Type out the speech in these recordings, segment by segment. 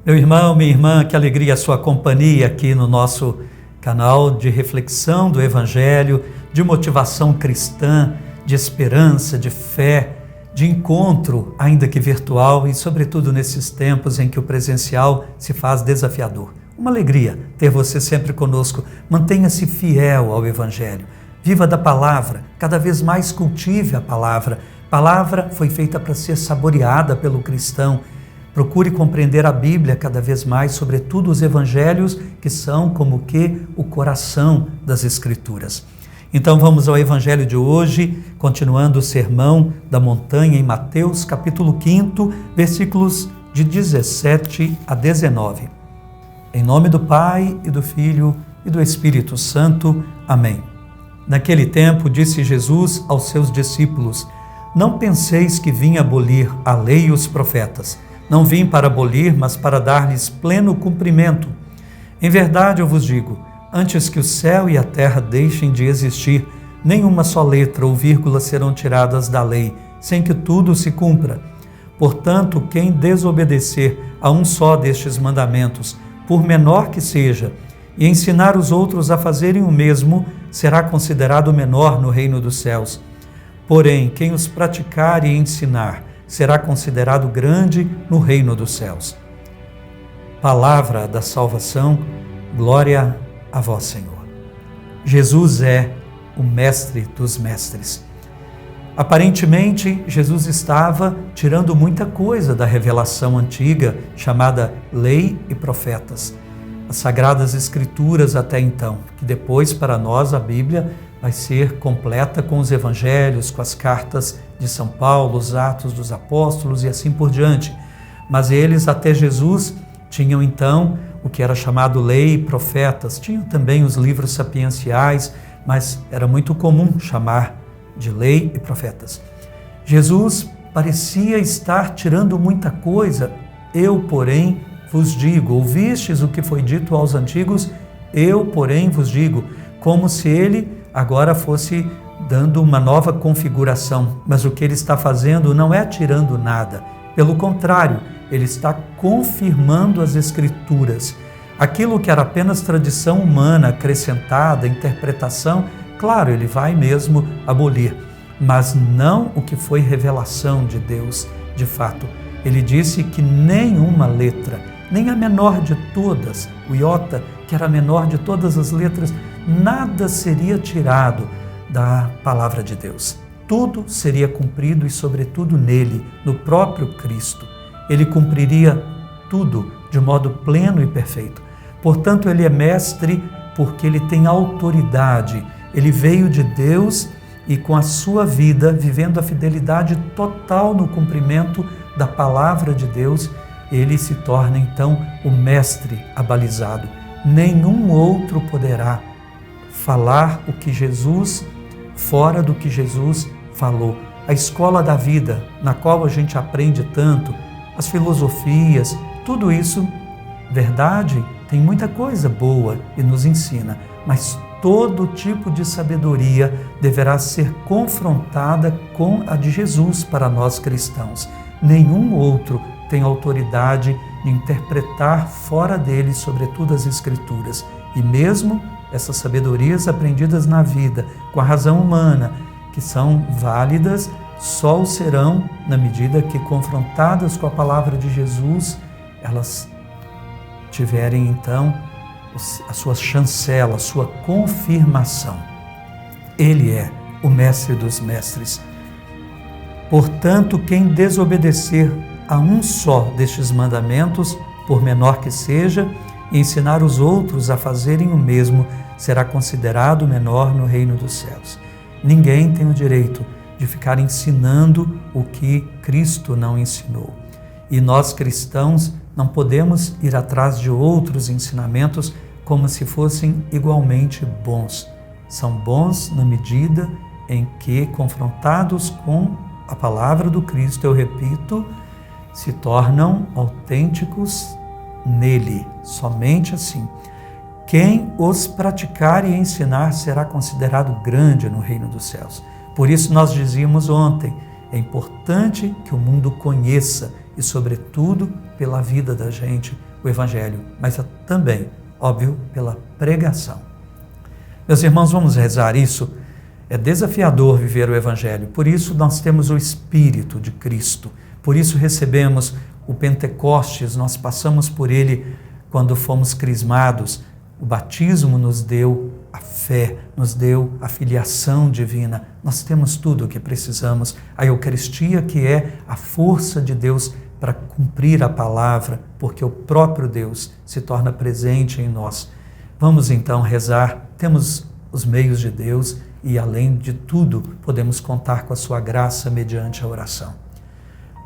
Meu irmão, minha irmã, que alegria a sua companhia aqui no nosso canal de reflexão do Evangelho, de motivação cristã, de esperança, de fé, de encontro, ainda que virtual, e sobretudo nesses tempos em que o presencial se faz desafiador. Uma alegria ter você sempre conosco. Mantenha-se fiel ao Evangelho. Viva da palavra, cada vez mais cultive a palavra. Palavra foi feita para ser saboreada pelo cristão. Procure compreender a Bíblia cada vez mais, sobretudo os evangelhos, que são como que o coração das Escrituras. Então vamos ao evangelho de hoje, continuando o sermão da montanha em Mateus, capítulo 5, versículos de 17 a 19. Em nome do Pai, e do Filho, e do Espírito Santo. Amém. Naquele tempo disse Jesus aos seus discípulos: Não penseis que vim abolir a lei e os profetas. Não vim para abolir, mas para dar-lhes pleno cumprimento. Em verdade eu vos digo, antes que o céu e a terra deixem de existir, nenhuma só letra ou vírgula serão tiradas da lei, sem que tudo se cumpra. Portanto, quem desobedecer a um só destes mandamentos, por menor que seja, e ensinar os outros a fazerem o mesmo, será considerado menor no reino dos céus. Porém, quem os praticar e ensinar, será considerado grande no reino dos céus. Palavra da salvação, glória a vós, Senhor. Jesus é o mestre dos mestres. Aparentemente, Jesus estava tirando muita coisa da revelação antiga, chamada Lei e Profetas. As Sagradas Escrituras até então, que depois para nós a Bíblia vai ser completa com os evangelhos, com as cartas de São Paulo, os Atos dos Apóstolos e assim por diante. Mas eles, até Jesus, tinham então o que era chamado lei e profetas. Tinham também os livros sapienciais, mas era muito comum chamar de lei e profetas. Jesus parecia estar tirando muita coisa. Eu, porém, vos digo, ouvistes o que foi dito aos antigos, eu, porém, vos digo, como se ele agora fosse dando uma nova configuração. Mas o que ele está fazendo não é tirando nada. Pelo contrário, ele está confirmando as Escrituras. Aquilo que era apenas tradição humana acrescentada, interpretação, claro, ele vai mesmo abolir. Mas não o que foi revelação de Deus, de fato. Ele disse que nenhuma letra, nem a menor de todas, o iota, que era a menor de todas as letras, nada seria tirado da palavra de Deus. Tudo seria cumprido e, sobretudo, nele, no próprio Cristo. Ele cumpriria tudo de modo pleno e perfeito. Portanto, ele é mestre porque ele tem autoridade. Ele veio de Deus e, com a sua vida, vivendo a fidelidade total no cumprimento da palavra de Deus, ele se torna, então, o mestre abalizado. Nenhum outro poderá falar o que Jesus, fora do que Jesus falou. A escola da vida, na qual a gente aprende tanto, as filosofias, tudo isso, verdade, tem muita coisa boa e nos ensina, mas todo tipo de sabedoria deverá ser confrontada com a de Jesus para nós cristãos. Nenhum outro tem autoridade de interpretar fora dele, sobretudo as Escrituras. E mesmo essas sabedorias aprendidas na vida, com a razão humana, que são válidas, só o serão na medida que, confrontadas com a palavra de Jesus, elas tiverem então a sua chancela, a sua confirmação. Ele é o mestre dos mestres. Portanto, quem desobedecer a um só destes mandamentos, por menor que seja, e ensinar os outros a fazerem o mesmo, será considerado menor no reino dos céus. Ninguém tem o direito de ficar ensinando o que Cristo não ensinou. E nós cristãos não podemos ir atrás de outros ensinamentos como se fossem igualmente bons. São bons na medida em que, confrontados com a palavra do Cristo, eu repito, se tornam autênticos nele, somente assim. Quem os praticar e ensinar será considerado grande no reino dos céus. Por isso nós dizíamos ontem, é importante que o mundo conheça e, sobretudo, pela vida da gente, o Evangelho, mas também, óbvio, pela pregação. Meus irmãos, vamos rezar isso. É desafiador viver o Evangelho, por isso nós temos o Espírito de Cristo, por isso recebemos o Pentecostes, nós passamos por ele quando fomos crismados. O batismo nos deu a fé, nos deu a filiação divina. Nós temos tudo o que precisamos. A Eucaristia, que é a força de Deus para cumprir a palavra, porque o próprio Deus se torna presente em nós. Vamos então rezar. Temos os meios de Deus e, além de tudo, podemos contar com a sua graça mediante a oração.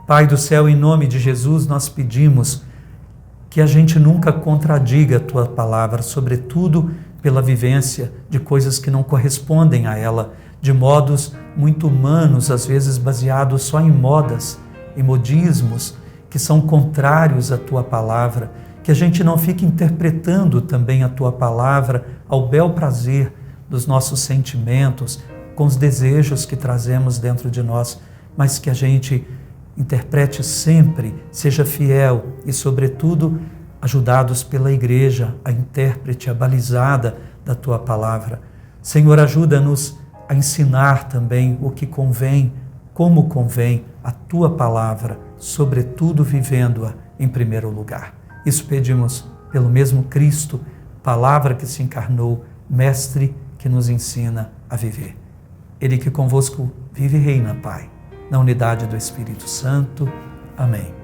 Pai do céu, em nome de Jesus, nós pedimos que a gente nunca contradiga a Tua palavra, sobretudo pela vivência de coisas que não correspondem a ela, de modos muito humanos, às vezes baseados só em modas, em modismos, que são contrários à Tua palavra, que a gente não fique interpretando também a Tua palavra ao bel prazer dos nossos sentimentos, com os desejos que trazemos dentro de nós, mas que a gente interprete sempre, seja fiel e, sobretudo, ajudados pela Igreja, a intérprete, a balizada da Tua palavra. Senhor, ajuda-nos a ensinar também o que convém, como convém a Tua palavra, sobretudo vivendo-a em primeiro lugar. Isso pedimos pelo mesmo Cristo, palavra que se encarnou, Mestre que nos ensina a viver. Ele que convosco vive e reina, Pai, na unidade do Espírito Santo. Amém.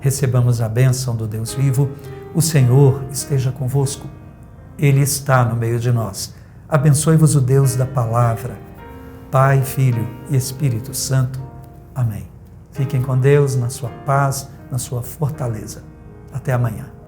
Recebamos a bênção do Deus vivo. O Senhor esteja convosco. Ele está no meio de nós. Abençoe-vos o Deus da palavra, Pai, Filho e Espírito Santo. Amém. Fiquem com Deus, na sua paz, na sua fortaleza. Até amanhã.